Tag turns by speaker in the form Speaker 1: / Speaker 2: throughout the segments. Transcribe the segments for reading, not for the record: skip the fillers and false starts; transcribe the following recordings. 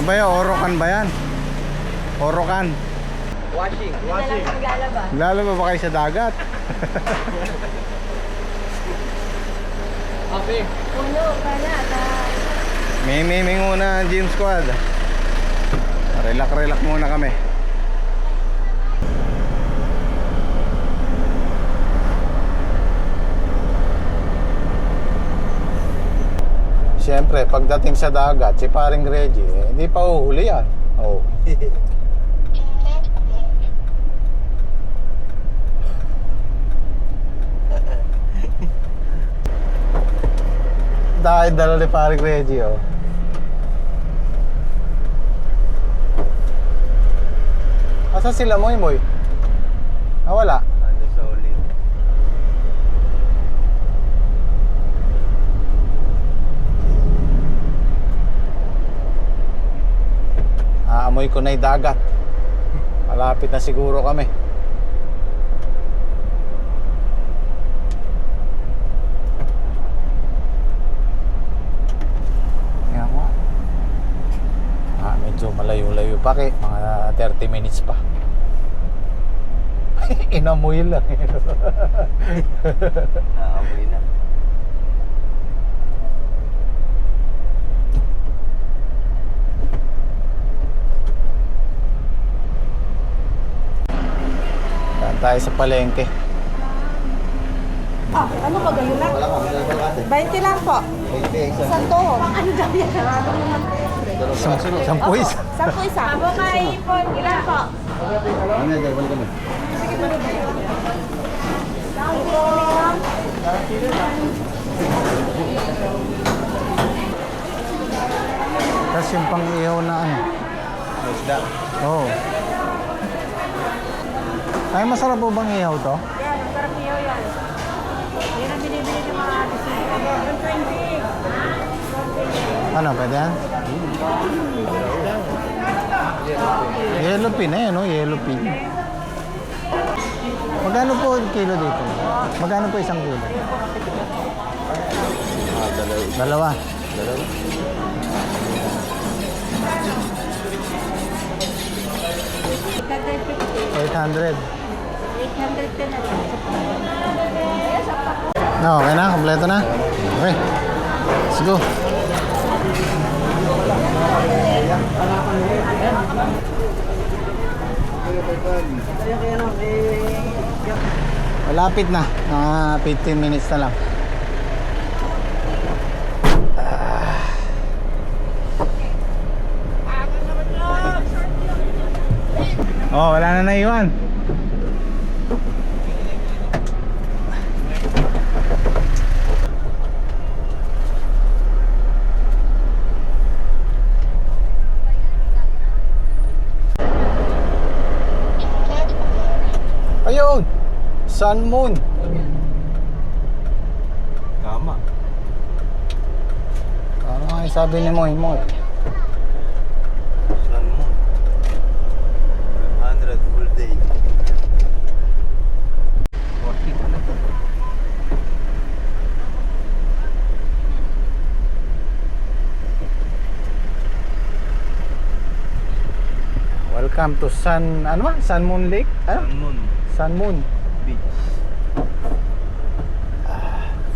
Speaker 1: Ano ba yan? Orokan ba yan? Orokan.
Speaker 2: Washing.
Speaker 1: Lalaba ba kayo sa dagat?
Speaker 2: Kape.
Speaker 3: Puno ka na.
Speaker 1: Mimiming muna ang gym squad. Relax muna kami. Siyempre, pagdating sa dagat, si paring Reggie, hindi pa uhuli yan. Oh. Dahil dala ni paring Reggie, oh. Asa sila, Moy? Wala.
Speaker 2: Ano sa ulit?
Speaker 1: Aamoy ko na yung dagat. Malapit na siguro kami. Tingnan mo. Medyo malayo-layo pa kay mga 30 minutes pa. Inamoy lang.
Speaker 2: Naamoy na.
Speaker 1: Saan tayo sa palengke?
Speaker 3: Ah, ano ba gayon lang? 20 lang po. Isang to. Ano daw yan?
Speaker 1: Sampu isa.
Speaker 3: 10 isa. Abo kay Ipon. Ilan po?
Speaker 1: Tapos yung pang-ihaw na ano.
Speaker 2: Isda.
Speaker 1: Oo. Ay, masarap po bang ihaw to?
Speaker 3: Yan, masarap niyo yan. Yan ang binibili ng mga bisita. 120.
Speaker 1: Ano, pwede yan? Yellow pin eh, no? Yellow pin. Magkano po ang kilo dito? Magkano po isang kilo? Dalawa. 800.
Speaker 3: 810 na lang.
Speaker 1: No, okay na? Kompleto na? Okay. Let's go. Malapit na. 15 minutes na lang. Oh, wala na naiwan. Ayun! Sun Moon.
Speaker 2: Tama.
Speaker 1: Ano nga yung sabi ni Moy?
Speaker 2: Sun Moon. 100 full day. 40 pala.
Speaker 1: Welcome to Sun Moon Lake? Ano?
Speaker 2: Sun Moon
Speaker 1: Sun Moon.
Speaker 2: Beach.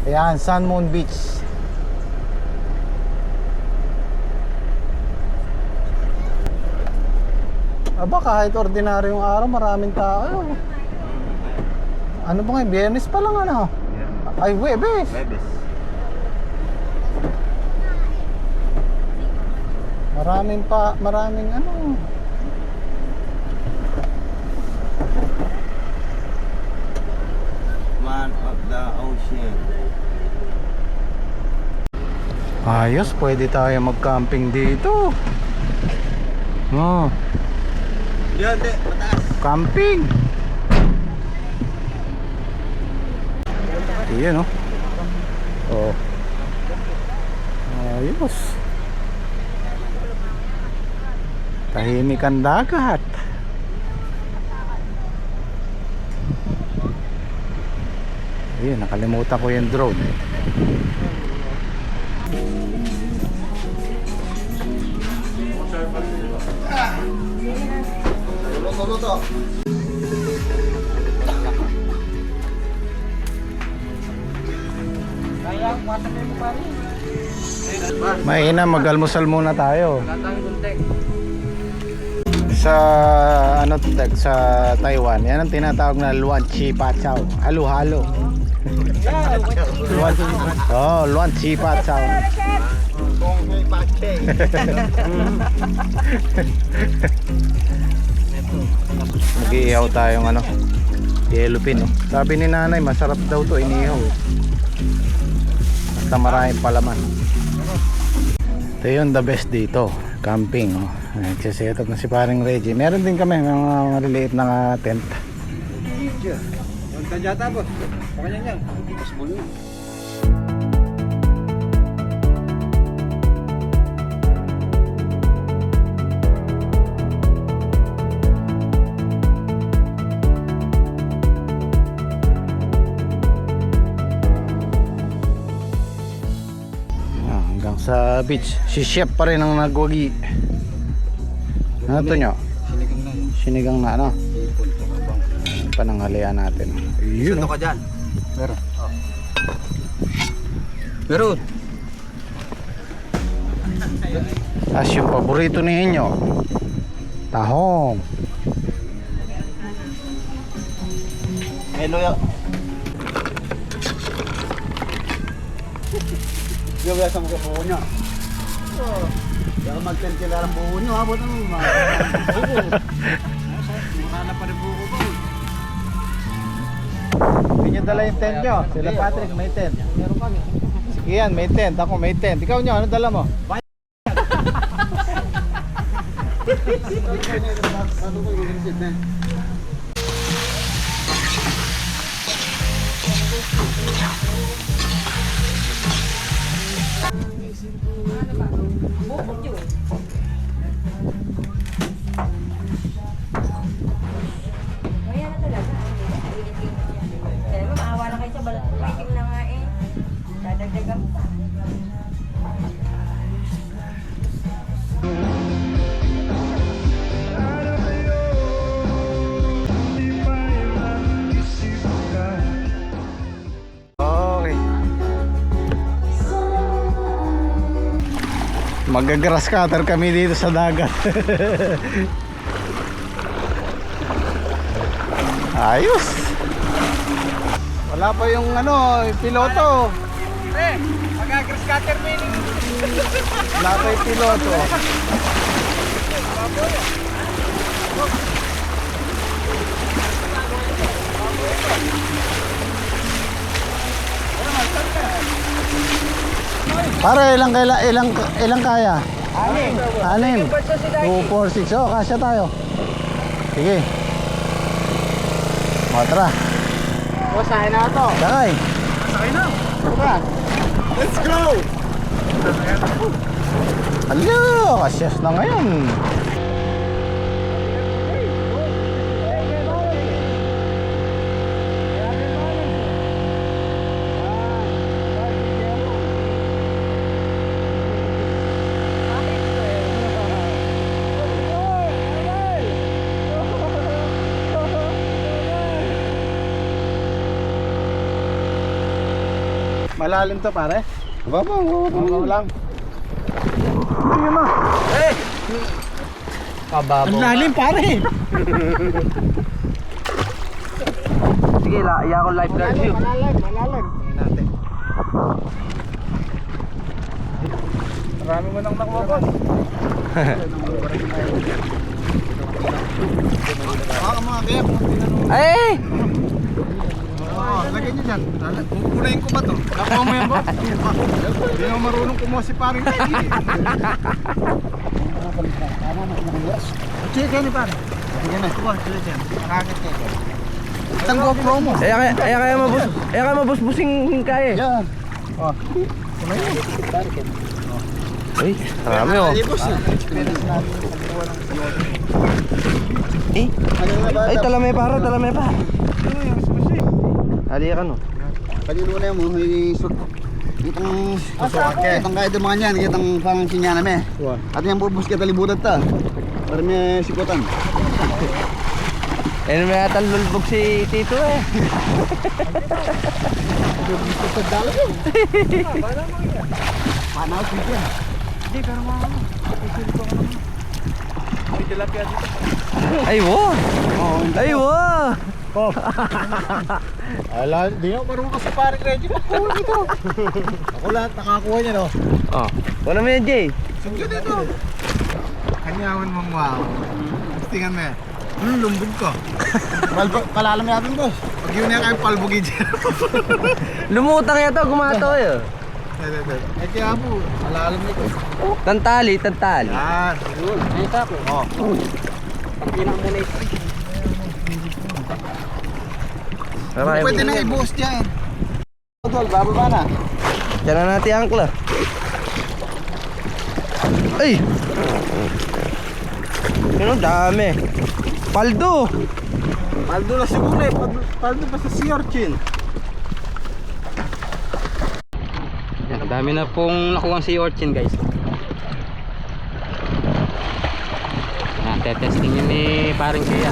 Speaker 1: Ayan, Sun Moon Beach. Aba, kahit ordinaryong araw, maraming tao. Ano ba ngayon? Biyernes pa lang ano? Ay, Huwebes.
Speaker 2: Bebes.
Speaker 1: Maraming ano.
Speaker 2: Man of the ocean.
Speaker 1: Ayos, pwede tayo mag-camping dito. Oh,
Speaker 2: Yan, de, mataas.
Speaker 1: camping. Iyan, oh. Oh. Ayos. Tahimik ang dagat. Ayun, nakalimutan ko yung drone.
Speaker 2: Luto.
Speaker 3: Kaya, kuwatan mo yung pari.
Speaker 1: Mahina, mag-almusal muna tayo. Sa ano sa Taiwan, yan ang tinatawag na luan chi pa chow. Halo-halo. Luan chi pa chow.
Speaker 2: Kung may pache.
Speaker 1: Mag-iihaw tayong ano, yellow pin, no? Sabi ni nanay, masarap daw to inihaw. Basta maraming palaman. Ito yun, the best dito, camping, oh. Nagsiset up na si paring Reggie. Meron din kami mga maliliit na tent.
Speaker 2: Huwag ka dyan tapos. Baka yan yan. Mas muli na.
Speaker 1: Hanggang sa beach. Si chef pa rin ang nagwagi. Ano to nyo?
Speaker 2: Sinigang na yun.
Speaker 1: Sinigang na ano?
Speaker 2: Ipon, bang.
Speaker 1: Panangalian natin. Yun,
Speaker 2: Ito
Speaker 1: oh.
Speaker 2: ka dyan.
Speaker 1: Meron.
Speaker 2: Meron.
Speaker 1: As yung paborito ninyo, tahong.
Speaker 2: Hello ya. Yung biasa mo buo niya. Kaya magkantila ang buo niyo. Abot ang mga. Mukha pa rin buo ko.
Speaker 1: Hindi nyo dala yung tent nyo. Sila Patrick may tent.
Speaker 3: Meron kami.
Speaker 1: Iyan may tent. Ako may tent. Ikaw nyo, ano dala mo?
Speaker 2: Ano ko yung sit na?
Speaker 3: Bukod yun. Kaya na talaga. Kaya mo, maawa na kayo sa balat. Waiting na nga eh. Dadagdagan pa.
Speaker 1: Okay. Magagrass cutter kami dito sa dagat. Ayos. Wala pa yung ano, yung piloto.
Speaker 3: Magagrass cutter meaning.
Speaker 1: Wala pa yung piloto. Para ilang kaya? Anim. 2, 4, 6. Oh, kasya tayo. Sige. O, tara.
Speaker 3: Usahin na ito.
Speaker 1: Sakay.
Speaker 3: Sakay na. Tara.
Speaker 2: Let's go!
Speaker 1: Alo, kasyas na ngayon. Malalim to pare. Babaw lang. Ayun na.
Speaker 3: Kababaw.
Speaker 1: Ang lalim pare.
Speaker 3: Sige, iya ko lifeguard view.
Speaker 1: Malalim.
Speaker 2: Tingnan natin.
Speaker 1: Marami mo nang nakuha boss.
Speaker 2: Mga kaya.
Speaker 3: Ay!
Speaker 2: Lagyan nyo dyan. Pupunayin ko ba to? Nakuha mo yan ba? Hindi na marunong kumuha si paring Reggie.
Speaker 1: Sige kayo ni pare.
Speaker 2: Sige na. Kuha sila dyan. Nakakit kayo.
Speaker 1: Itang GoPro mo.
Speaker 3: Kaya mabusbusing kaya.
Speaker 1: Yan. Oh.
Speaker 3: Ay, marami oh.
Speaker 2: Alibos na.
Speaker 3: Eh, ay talamay pa. Ali ka no.
Speaker 2: Kanino na mo, itong susukat ka. Itong kahit yung mga niyan, itong parang sinya namin. At yung bubus ka talibutan ta. Para may sikutan.
Speaker 4: Eh, may atang lulbog si Tito eh.
Speaker 2: Panaw, sige.
Speaker 4: Hindi, pero mga ano. May tilapia dito. Ay, wow! Ay, wow!
Speaker 2: Ala, di ako marunong sa paring Reggie. Makuha dito. Ako lahat nakakuha niya, no?
Speaker 4: Oh, wala mo yan, Jay.
Speaker 2: Sige dito. Kanyawan mong wow. Tingnan mo yan. Lumbog ka. Kalalam natin, boss. Pag yun na kayo palbugi dyan.
Speaker 4: Lumutang yata, gumato eh.
Speaker 2: Eh kaya po, kalalam nito.
Speaker 4: Tantali, tantali.
Speaker 2: Yan. Yun. Ay, tapo. Oh.
Speaker 3: Pagkinang muna ito.
Speaker 2: Pwede na i-boss dyan. Tol, bababa na.
Speaker 4: Diyan na natin angkla. Ay! Ano dami. Paldo!
Speaker 2: Paldo na siguro eh. Paldo pa sa sea urchin.
Speaker 4: Yan, ang dami na pong nakuha sea urchin guys. Yan, tetesting yun ni paring Kuya.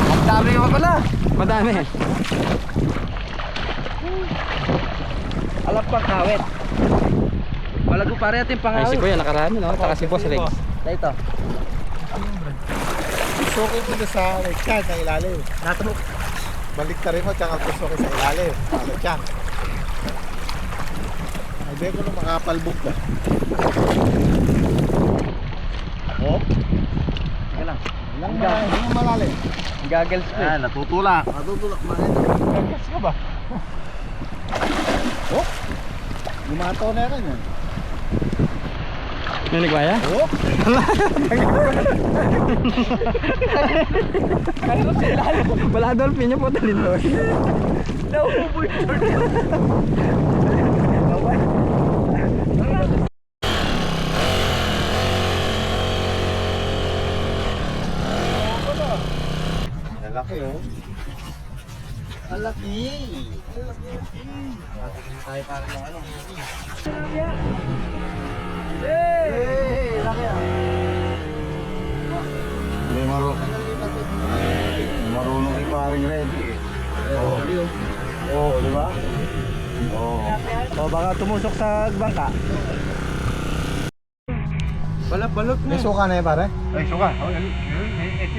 Speaker 4: Ang dami yung pala. Madami. Alam pang kawit. Malago pare ating pangawit. Ay si Kuya nakarami no? Taka si Boss Rex. Ito.
Speaker 2: Suki po doon sa website sa ilalim. Natanong. Balik ka rin mo, tsaka suki sa ilalim. Ano siya? Ay, di ko na makapalbog ka. Oh?
Speaker 4: Sige lang.
Speaker 2: Ilang malalim?
Speaker 4: Goggles ko.
Speaker 2: Ah, natutulak. Natutulak. Gagas ka ba? Oh? Lumato na rin yan.
Speaker 4: Ano nagwaya?
Speaker 2: Oh?
Speaker 4: Wala dolphin niya po talin doon. Nauuboy
Speaker 2: Lalaki oh. Lalaki. Tayo para ng ano. Hey! Laki ah. Hindi marunong kay paring Reggie. Oo, di ba? Oo.
Speaker 4: O baka tumusok sa bangka. Wala balot
Speaker 2: May suka na eh pare?
Speaker 4: Ay suka. Ito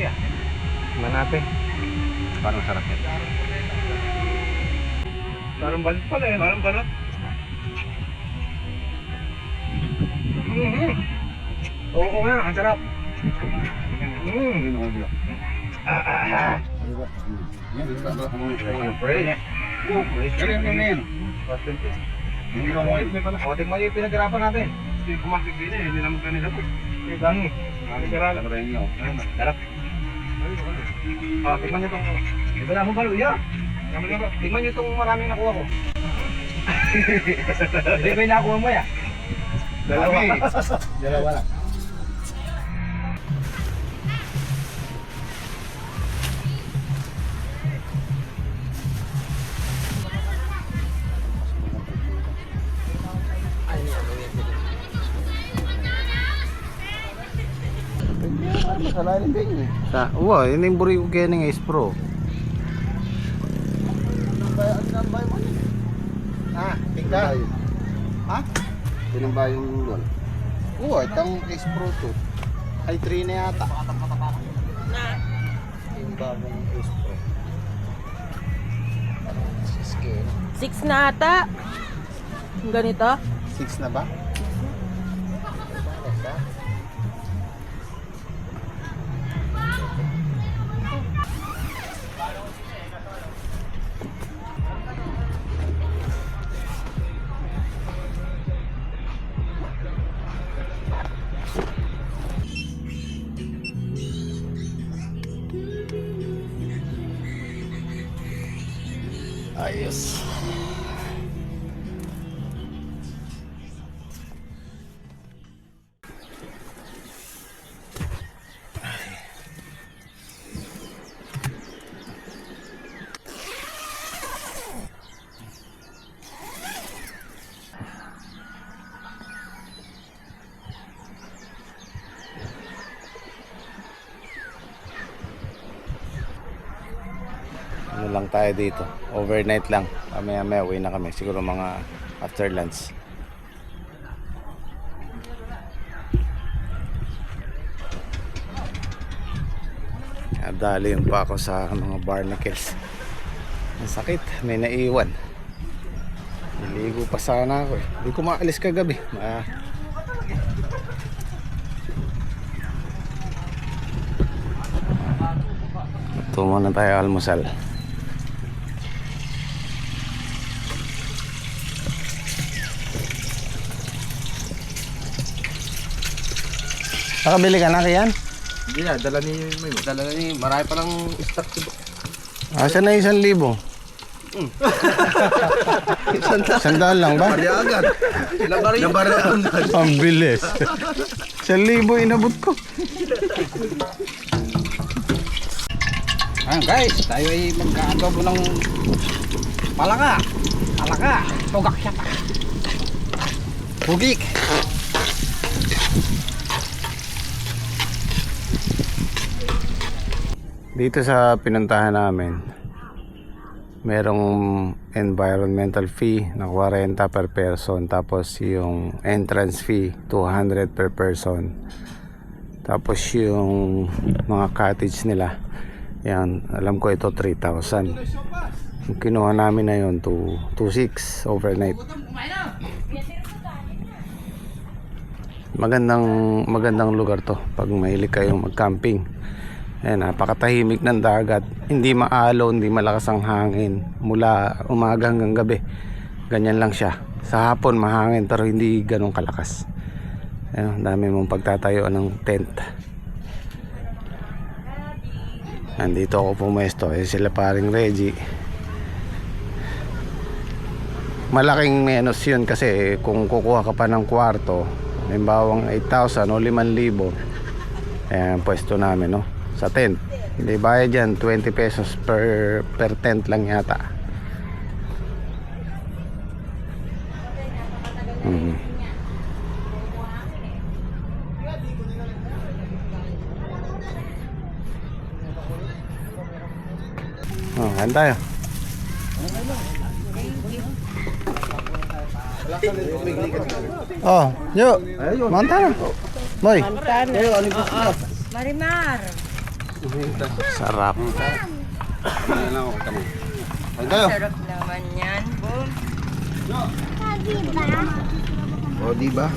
Speaker 4: yan. Manapin. Parang sarap yan. Parang balot pala eh. Parang balot. Oo nga, ang sarap. Tingnan yung pinaghirapan natin. Hindi kumakit din eh, hindi naman kanila po. Gangi. Sarap. Tingnan nyo itong... Ito na akong baluya. Tingnan nyo itong maraming nakuha ko. Hindi ba yung nakuha mo ya?
Speaker 2: Dalawa lang. Masalarin din eh.
Speaker 1: Wow, yun yung buri ko kaya ng Ace Pro.
Speaker 2: Tinambay mo niya. Ah, tingnan. Ha? Tinambay yung doon. Oo, itong Ace Pro 2. Ay 3 na yata. Yung bagong Ace Pro.
Speaker 3: 6 na ata. Yung ganito.
Speaker 2: 6 na ba?
Speaker 1: Ayos. lang tayo dito. Overnight lang. Mamaya uwi na kami. Siguro mga after lunch. Dali yung pa ako sa mga barnacles. Ang sakit. May naiwan. Niligo pa sana ako eh. Hindi ko maalis kagabi. Ito muna tayo almusal. Nakabili ka na riyan?
Speaker 2: Hindi na, dala ni May. Dala ni, marami pa lang stock.
Speaker 1: Asan na 1,000? Sandaan lang ba?
Speaker 2: Pari agad. Nabari agad.
Speaker 1: Ang bilis. 1,000 inabot ko.
Speaker 4: Ayan guys, tayo ay magkaadobo ng palaka. Tugak siya pa. Pugik.
Speaker 1: Dito sa pinuntahan namin, merong environmental fee na 40 per person, tapos yung entrance fee 200 per person, tapos yung mga cottage nila, yan, alam ko ito 3,000. Yung kinuha namin na yun 2,600 overnight. Magandang lugar to pag mahilig kayong mag-camping. Ayan, napakatahimik ng dagat. Hindi maalaw, hindi malakas ang hangin. Mula umaga hanggang gabi. Ganyan lang siya. Sa hapon mahangin pero hindi ganun kalakas. Ayan, dami mong pagtatayuan ng tent. Nandito ako pumesto. Sila paring Reggie. Malaking menos yun kasi kung kukuha ka pa ng kwarto, halimbawang 8,000 o 5,000. Ayan, pwesto namin, no? Sa tent. Hindi bayad dyan, 20 pesos per tent lang yata. Oh, kain tayo. Oh, yuk. Mantap. Boy.
Speaker 3: Marimar.
Speaker 1: Sarap.
Speaker 3: Sarap naman yan, boom.
Speaker 2: O, diba?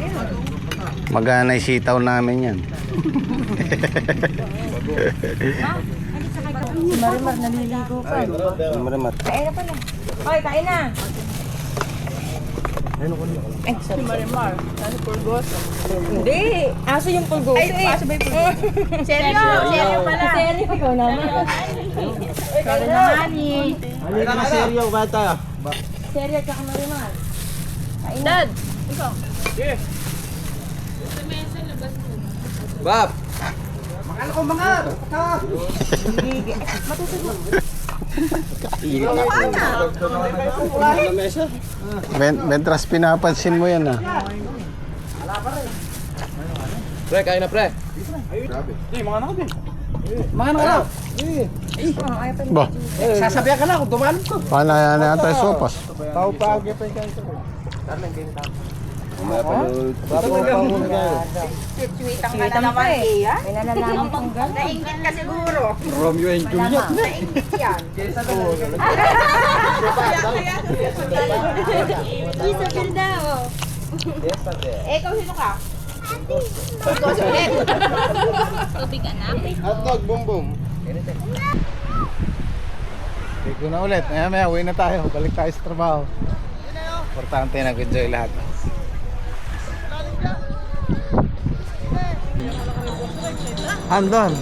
Speaker 1: Magana sitaw namin yan.
Speaker 3: Si Marimar naliligo pa.
Speaker 1: Marimar.
Speaker 3: Kain na pala. Hoy, kain na. Si Marimar. Ano pulgos? Hindi. Aso yung pulgos. Aso ba yung pulgos? Seryo? Seryo pala. Seryo ikaw naman. Sorry naman eh.
Speaker 2: Ano ka na seryo, bata?
Speaker 3: Seryo ka Marimar. Kain na. Dad. Ikaw.
Speaker 4: Bab.
Speaker 2: Makala ko mga!
Speaker 1: Mentras pinapansin mo yan ah.
Speaker 4: Pre, kain na pre. Mga anak ka.
Speaker 1: Ba,
Speaker 2: Sasabihan ka na kung tumalog ko.
Speaker 1: paano yan yata yung sopas?
Speaker 2: Tao pa agad pa yung kain ko.
Speaker 3: Sweetang ka na naman eh. May nanalaman kong gano'n. Naingit ka siguro.
Speaker 4: Romeo and Juliet.
Speaker 3: Naingit yan. Isabel daw. Eh, ikaw sino ka? Ikaw si Ulit. Tubig anak.
Speaker 2: Hotdog, boom boom.
Speaker 1: Take ko na ulit. Maya uwi na tayo. Balik tayo sa trabaho. Importante nag-enjoy lahat. Andon.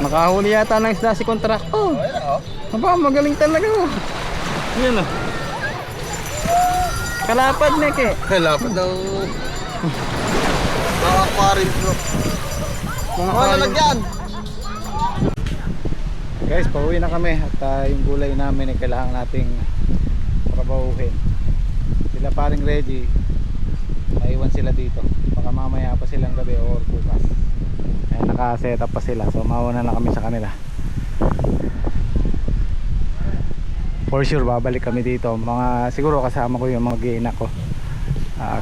Speaker 4: Nakahuli yata ng isda si Kontra. Oh. Aba, magaling talaga. Yan oh. Kalapad Nick eh.
Speaker 2: Lapad daw. Aquarium bro. lalagyan.
Speaker 4: Guys, pauwi na kami at yung gulay namin ay kailangan nating trabahuhin. Sila paring Reggie, naiwan sila dito. Baka mamaya pa silang gabi or bukas. Ayan, naka-set up pa sila. So mauna na kami sa kanila. For sure babalik kami dito. Mga siguro kasama ko yung mga giinak ko.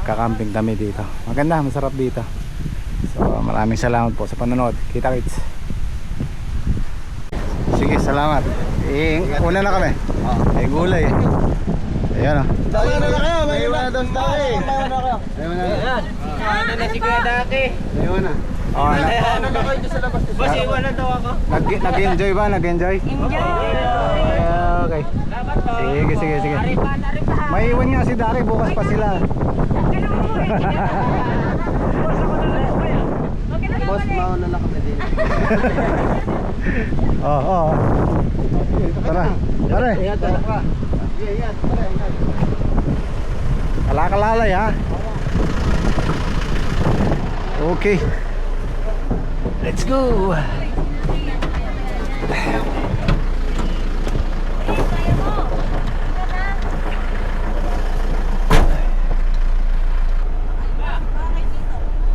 Speaker 4: Kakamping kami dito. Maganda, masarap dito. So maraming salamat po sa panonood. Kita-kits. Sige, salamat. Una na kami. Ay gulay. Ayan o.
Speaker 2: Dami na kayo, may iwan na doon tayo.
Speaker 4: Ayun na.
Speaker 3: Ano na si Kuya Daki?
Speaker 4: Ayun na.
Speaker 2: Ano na kayo dyan sa labas?
Speaker 3: Boss, iwan na daw ako.
Speaker 4: Nag-enjoy ba? Nag-enjoy?
Speaker 3: Enjoy!
Speaker 4: Okay. Sige. May iwan nga si Dari, bukas pa sila.
Speaker 2: Boss, mauna na kami din.
Speaker 4: Oo. Tara. Tara. Kalakalalay ha. Okay. Let's go.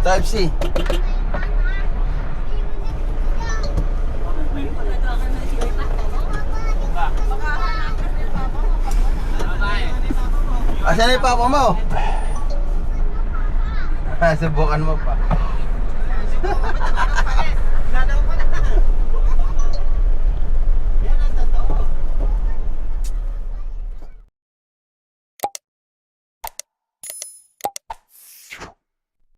Speaker 2: Type C. Asan na yung papa mo? Subukan mo pa.